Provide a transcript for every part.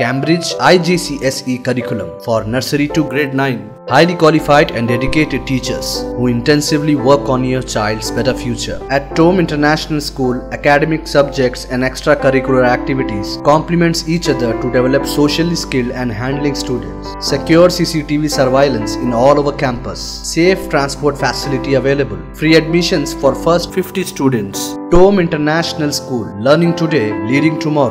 Cambridge, IGCSE curriculum for nursery to grade 9. Highly qualified and dedicated teachers who intensively work on your child's better future. At Tome International School, academic subjects and extracurricular activities complements each other to develop socially skilled and handling students. Secure CCTV surveillance in all over campus. Safe transport facility available. Free admissions for first 50 students. Tome International School, learning today, leading tomorrow.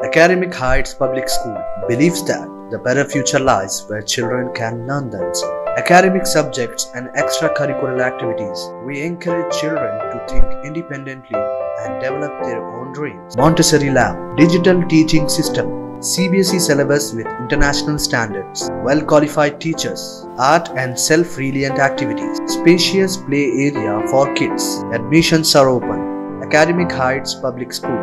Academic Heights Public School believes that the better future lies where children can learn themselves. Academic subjects and extracurricular activities. We encourage children to think independently and develop their own dreams. Montessori Lab, digital teaching system, CBSE syllabus with international standards, well-qualified teachers, art and self-reliant activities, spacious play area for kids. Admissions are open. Academic Heights Public School,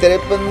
53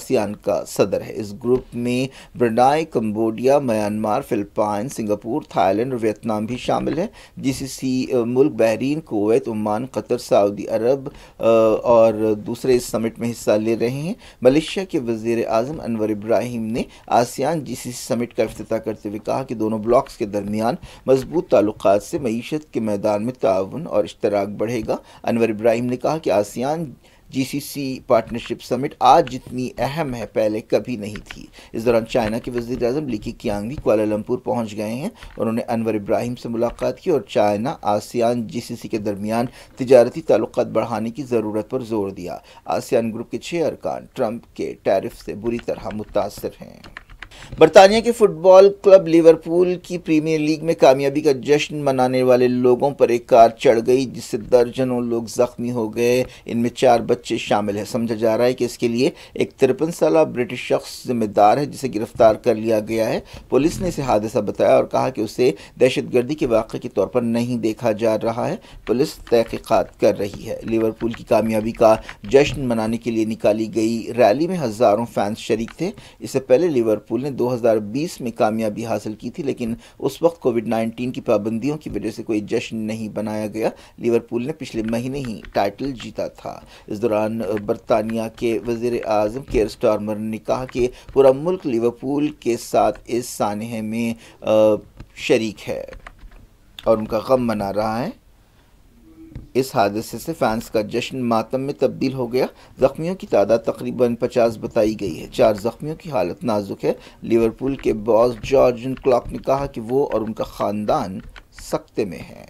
ASEAN کا صدر ہے۔ اس گروپ میں Brunei, Cambodia, Myanmar, Philippines, Singapore, Thailand اور Vietnam بھی شامل ہے۔ GCC ملک Bahrain, Kuwait, Oman, Qatar, Saudi Arab اور دوسرے اس سمٹ میں حصہ لے رہے ہیں۔ ملیشیا کے وزیر اعظم انور ابراہیم نے آسیان GCC سمٹ کا افتتاح کرتے ہوئے کہا کہ دونوں بلاکس کے درمیان مضبوط تعلقات سے معیشت کے میدان میں تعاون اور اشتراک بڑھے گا۔ انور ابراہیم نے کہا کہ آسیان GCC پارٹنرشپ سمٹ آج جتنی اہم ہے پہلے کبھی نہیں تھی۔ اس دوران چائنا کے وزیر اعظم لی کیانگ بھی کوالالمپور پہنچ گئے ہیں۔ انہوں نے انور ابراہیم سے ملاقات کی اور چائنا آسیان GCC کے درمیان تجارتی تعلقات بڑھانے کی ضرورت پر زور دیا۔ آسیان گروپ کے 6 ارکان ٹرمپ کے ٹیرف سے بری طرح متاثر ہیں۔ برطانیہ کے فٹ بال کلب لیورپول کی پریمیئر لیگ میں کامیابی کا جشن منانے والے لوگوں پر ایک کار چڑھ گئی جس سے درجنوں لوگ زخمی ہو گئے۔ ان میں 4 بچے شامل ہیں۔ سمجھا جا رہا ہے کہ اس کے لیے ایک 53 سالہ برٹش شخص ذمہ دار ہے جسے گرفتار کر لیا گیا ہے۔ پولیس نے اسے حادثہ بتایا اور کہا کہ اسے دہشت گردی کے واقعے کے طور پر نہیں دیکھا جا رہا ہے۔ پولیس تحقیقات کر رہی ہے۔ لیورپول کی کامیابی کا جشن منانے کے لیے نکالی گئی ریلی میں ہزاروں فینس شریک تھے۔ اس سے پہلے لیورپول نے 2020 میں کامیابی حاصل کی تھی، لیکن اس وقت کووڈ-19 کی پابندیوں کی وجہ سے کوئی جشن نہیں منایا گیا۔ لیورپول نے پچھلے مہینے ہی ٹائٹل جیتا تھا۔ اس دوران برطانیہ کے وزیر اعظم کیئر سٹارمر نے کہا کہ پورا ملک لیورپول کے ساتھ اس سانحے میں شریک ہے اور ان کا غم منا رہا ہے۔ اس حادثے سے فینس کا جشن ماتم میں تبدیل ہو گیا۔ زخمیوں کی تعداد تقریباً 50 بتائی گئی ہے۔ 4 زخمیوں کی حالت نازک ہے۔ لیورپول کے باس جارجن کلارک نے کہا کہ وہ اور ان کا خاندان سکتے میں ہے۔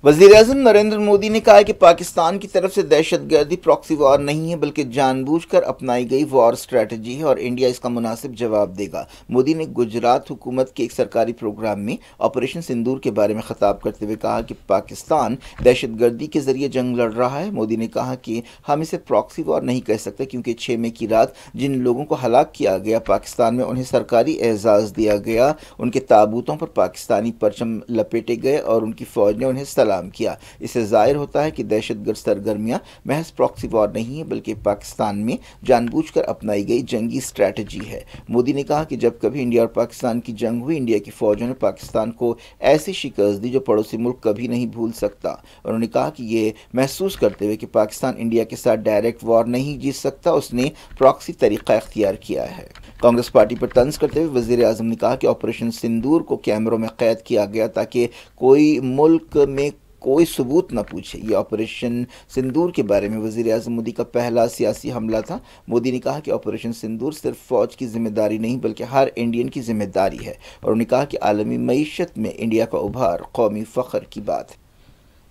وزیر اعظم نریندر مودی نے کہا کہ پاکستان کی طرف سے دہشت گردی پراکسی وار نہیں ہے بلکہ جان بوجھ کر اپنائی گئی وار اسٹریٹجی ہے اور انڈیا اس کا مناسب جواب دے گا۔ مودی نے گجرات حکومت کے ایک سرکاری پروگرام میں آپریشن سندور کے بارے میں خطاب کرتے ہوئے کہا کہ پاکستان دہشت گردی کے ذریعے جنگ لڑ رہا ہے۔ مودی نے کہا کہ ہم اسے پراکسی وار نہیں کہہ سکتے کیونکہ 6 مئی کی رات جن لوگوں کو ہلاک کیا گیا پاکستان میں انہیں سرکاری اعزاز دیا گیا، ان کے تابوتوں پر پاکستانی پرچم لپیٹے گئے اور ان کی فوج نے انہیں سلام کیا۔ اس سے ظاہر ہوتا ہے کہ دہشت گرد سرگرمیاں محض پراکسی وار نہیں ہیں بلکہ پاکستان میں جان بوجھ کر اپنائی گئی جنگی اسٹریٹجی ہے۔ مودی نے کہا کہ جب کبھی انڈیا اور پاکستان کی جنگ ہوئی، انڈیا کی فوجوں نے پاکستان کو ایسی شکست دی جو پڑوسی ملک کبھی نہیں بھول سکتا۔ انہوں نے کہا کہ یہ محسوس کرتے ہوئے کہ پاکستان انڈیا کے ساتھ ڈائریکٹ وار نہیں جیت سکتا، اس نے پراکسی طریقہ اختیار کیا ہے۔ کانگریس پارٹی پر طنز کرتے ہوئے وزیر اعظم نے کہا کہ آپریشن سندور کو کیمروں میں قید کیا گیا تاکہ کوئی ملک میں کوئی ثبوت نہ پوچھے۔ یہ آپریشن سندور کے بارے میں وزیر اعظم مودی کا پہلا سیاسی حملہ تھا۔ مودی نے کہا کہ آپریشن سندور صرف فوج کی ذمہ داری نہیں بلکہ ہر انڈین کی ذمہ داری ہے، اور انہوں نے کہا کہ عالمی معیشت میں انڈیا کا ابھار قومی فخر کی بات ہے۔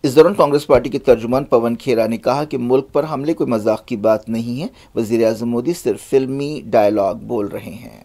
اس دوران کانگریس پارٹی کے ترجمان پون کھیرا نے کہا کہ ملک پر حملے کوئی مذاق کی بات نہیں ہے، وزیر اعظم مودی صرف فلمی ڈائیلاگ بول رہے ہیں۔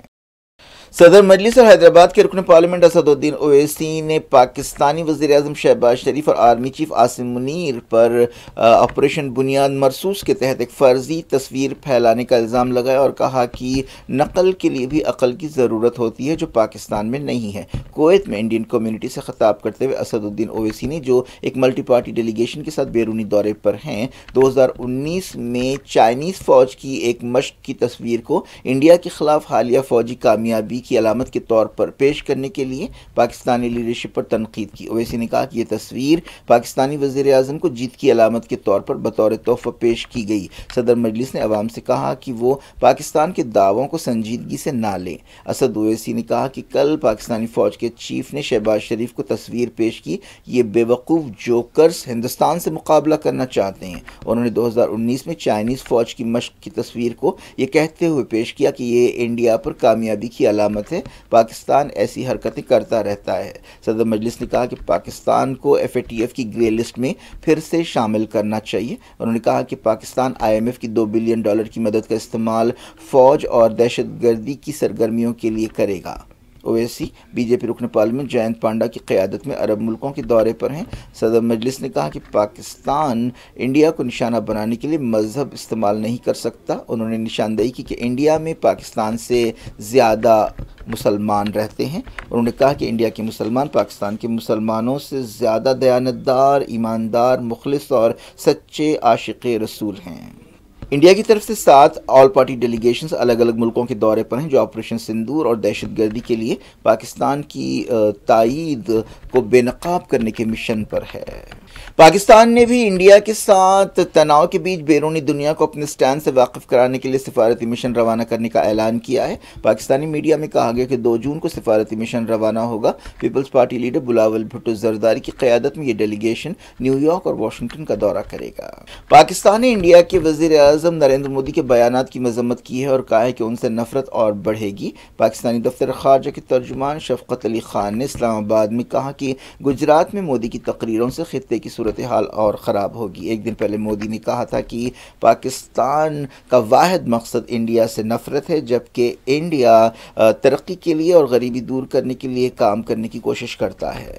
صدر مجلس اور حیدرآباد کے رکن پارلیمنٹ اسد الدین اویسی نے پاکستانی وزیر اعظم شہباز شریف اور آرمی چیف عاصم منیر پر آپریشن بنیاد مرصوص کے تحت ایک فرضی تصویر پھیلانے کا الزام لگایا اور کہا کہ نقل کے لیے بھی عقل کی ضرورت ہوتی ہے جو پاکستان میں نہیں ہے۔ کویت میں انڈین کمیونٹی سے خطاب کرتے ہوئے اسد الدین اویسی نے، جو ایک ملٹی پارٹی ڈیلیگیشن کے ساتھ بیرونی دورے پر ہیں، 2019 میں چائنیز فوج کی ایک مشق کی تصویر کو انڈیا کے خلاف حالیہ فوجی کامیابی کی علامت کے طور پر پیش کرنے کے لیے پاکستانی لیڈرشپ پر تنقید کی۔ اویسی نے کہا کہ یہ تصویر پاکستانی وزیر اعظم کو جیت کی علامت کے طور پر بطور تحفہ پیش کی گئی۔ صدر مجلس نے عوام سے کہا کہ وہ پاکستان کے دعووں کو سنجیدگی سے نہ لیں۔ اسد اویسی نے کہا کہ کل پاکستانی فوج کے چیف نے شہباز شریف کو تصویر پیش کی، یہ بے وقوف جوکرز ہندوستان سے مقابلہ کرنا چاہتے ہیں۔ انہوں نے 2019 میں چائنیز فوج کی مشق کی تصویر کو یہ کہتے ہوئے پیش کیا کہ یہ انڈیا پر کامیابی کی علامت ہے، پاکستان ایسی حرکتیں کرتا رہتا ہے۔ صدر مجلس نے کہا کہ پاکستان کو FATF کی گرے لسٹ میں پھر سے شامل کرنا چاہیے۔ انہوں نے کہا کہ پاکستان IMF کی $2 بلین کی مدد کا استعمال فوج اور دہشت گردی کی سرگرمیوں کے لیے کرے گا۔ اویسی BJP رکن پارلیمنٹ جینت پانڈا کی قیادت میں عرب ملکوں کے دورے پر ہیں۔ صدر مجلس نے کہا کہ پاکستان انڈیا کو نشانہ بنانے کے لیے مذہب استعمال نہیں کر سکتا۔ انہوں نے نشاندہی کی کہ انڈیا میں پاکستان سے زیادہ مسلمان رہتے ہیں۔ انہوں نے کہا کہ انڈیا کے مسلمان پاکستان کے مسلمانوں سے زیادہ دیانتدار، ایماندار، مخلص اور سچے عاشق رسول ہیں۔ انڈیا کی طرف سے 7 آل پارٹی ڈیلیگیشنز الگ الگ ملکوں کے دورے پر ہیں جو آپریشن سندور اور دہشت گردی کے لیے پاکستان کی تائید کو بے نقاب کرنے کے مشن پر ہے۔ پاکستان نے بھی انڈیا کے ساتھ تناؤ کے بیچ بیرونی دنیا کو اپنے سٹینڈ سے واقف کرانے کے لیے سفارتی مشن روانہ کرنے کا اعلان کیا ہے۔ پاکستانی میڈیا میں کہا گیا کہ 2 جون کو سفارتی مشن روانہ ہوگا۔ پیپلز پارٹی لیڈر بلاول بھٹو زرداری کی قیادت میں یہ ڈیلیگیشن نیو یارک اور واشنگٹن کا دورہ کرے گا۔ پاکستان نے انڈیا کے وزیر اعظم نریندر مودی کے بیانات کی مذمت کی ہے اور کہا ہے کہ ان سے نفرت اور بڑھے گی۔ پاکستانی دفتر خارجہ کے ترجمان شفقت علی خان نے اسلام آباد میں کہا کہ گجرات میں مودی کی تقریروں سے خطے کی صورتحال اور خراب ہوگی۔ ایک دن پہلے مودی نے کہا تھا کہ پاکستان کا واحد مقصد انڈیا سے نفرت ہے، جبکہ انڈیا ترقی کے لیے اور غریبی دور کرنے کے لیے کام کرنے کی کوشش کرتا ہے۔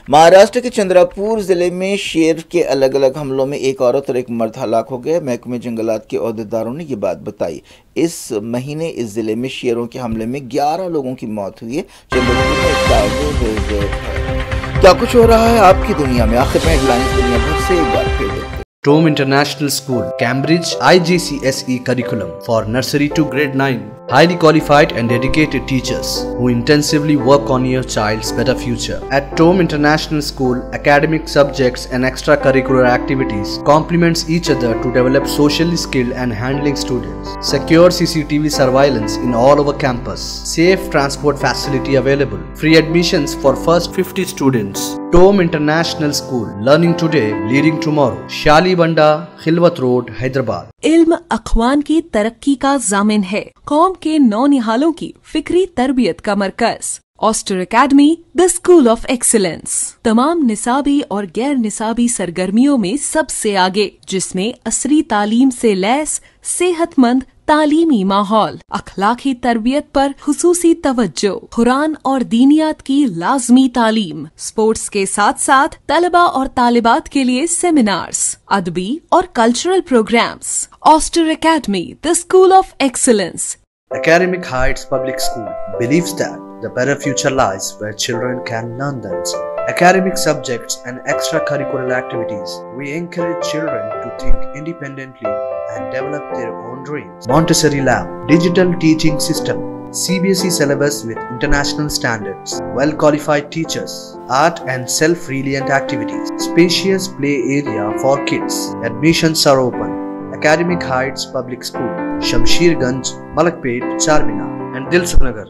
مہاراشٹر کے چندراپور ضلع میں شیر کے الگ الگ حملوں میں ایک عورت اور ایک مرد ہلاک ہو گئے۔ محکمہ جنگلات کے عہدیداروں نے یہ بات بتائی۔ اس مہینے اس ضلع میں شیروں کے حملے میں 11 لوگوں کی موت ہوئی ہے۔ چندراپور میں ایک ٹائیگر ریزرو ہے۔ کیا کچھ ہو رہا ہے آپ کی دنیا میں؟ آخر میں ہیڈ لائنز دنیا بھر سے ایک بار پھر دیکھتے ہیں۔ TOME International School, Cambridge, IGCSE curriculum for nursery to grade 9. Highly qualified and dedicated teachers who intensively work on your child's better future. At TOME International School, academic subjects and extracurricular activities complements each other to develop socially skilled and handling students. Secure CCTV surveillance in all over campus. Safe transport facility available. Free admissions for first 50 students. TOME International School, learning today, leading tomorrow. Shali Banda, Khilwat Road, Hyderabad. علم اخوان کی ترقی کا ضامن ہے، قوم کے نونہالوں کی فکری تربیت کا مرکز Aster academy the school of excellence, تمام نصابی اور غیر نصابی سرگرمیوں میں سب سے آگے، جس میں عصری تعلیم سے لیس صحت مند تعلیمی ماحول، اخلاقی تربیت پر خصوصی توجہ، قرآن اور دینیات کی لازمی تعلیم، اسپورٹس کے ساتھ ساتھ طلبہ اور طالبات کے لیے سیمینارز، ادبی اور cultural programmes. Aster academy the school of excellence. Academic Heights Public School believes that the better future lies where children can learn themselves. Academic subjects and extracurricular activities. We encourage children to think independently and develop their own dreams. Montessori Lab, digital teaching system, CBSE syllabus with international standards, well-qualified teachers, art and self-reliant activities, spacious play area for kids. Admissions are open. Academic Heights Public School, Shamsherganj, Malakpet, Charminar and Dilsukh Nagar.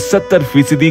70%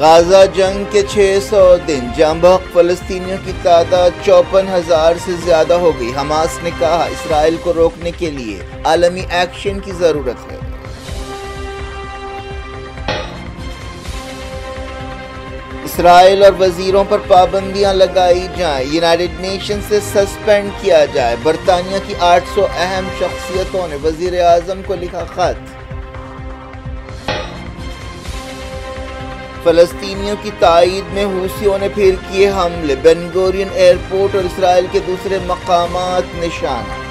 غازہ جنگ کے 600 دن جاں بحق فلسطینیوں کی تعداد 54,000 سے زیادہ ہو گئی۔ حماس نے کہا اسرائیل کو روکنے کے لیے عالمی ایکشن کی ضرورت ہے۔ اسرائیل اور وزیروں پر پابندیاں لگائی جائیں، یونائیٹڈ نیشن سے سسپینڈ کیا جائے۔ برطانیہ کی 800 اہم شخصیتوں نے وزیر اعظم کو لکھا خط۔ فلسطینیوں کی تائید میں حوثیوں نے پھر کیے حملے، بن گورین ایئرپورٹ اور اسرائیل کے دوسرے مقامات نشانہ۔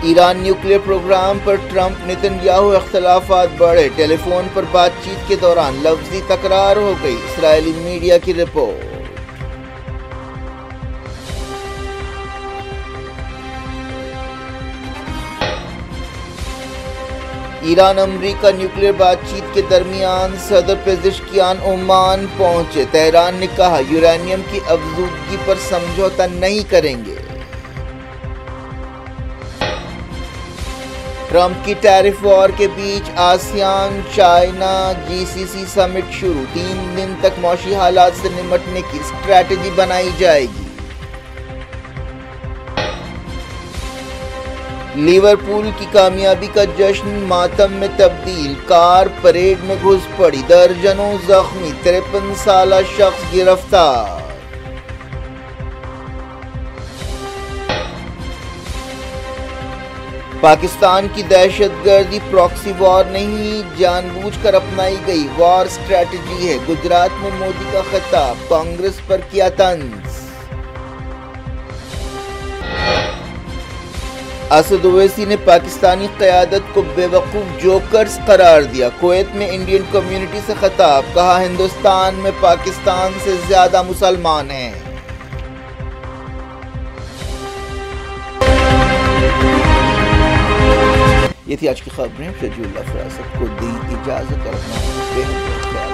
ایران نیوکلیئر پروگرام پر ٹرمپ نتن یاہو اختلافات بڑھے، ٹیلی فون پر بات چیت کے دوران لفظی تکرار ہو گئی، اسرائیلی میڈیا کی رپورٹ۔ ایران امریکہ نیوکلیئر بات چیت کے درمیان صدر پزشکیان عمان پہنچے، تہران نے کہا یورینیم کی افزودگی پر سمجھوتہ نہیں کریں گے۔ ٹرمپ کی ٹیرف وار کے بیچ آسیان چائنا GCC سمٹ شروع، 3 دن تک معاشی حالات سے نمٹنے کی اسٹریٹجی بنائی جائے گی۔ لیورپول کی کامیابی کا جشن ماتم میں تبدیل، کار پریڈ میں گھس پڑی، درجنوں زخمی، 53 سالہ شخص گرفتار۔ پاکستان کی دہشت گردی پراکسی وار نہیں، جان بوجھ کر اپنائی گئی وار اسٹریٹجی ہے، گجرات میں مودی کا خطاب، کانگریس پر کیا طنز۔ اسد اویسی نے پاکستانی قیادت کو بے وقوف جوکرز قرار دیا، کویت میں انڈین کمیونٹی سے خطاب، کہا ہندوستان میں پاکستان سے زیادہ مسلمان ہیں۔ یہ تھی آج کی خبریں، شجیع اللہ فراست کو دی اجازت اور اپنا بہت خیال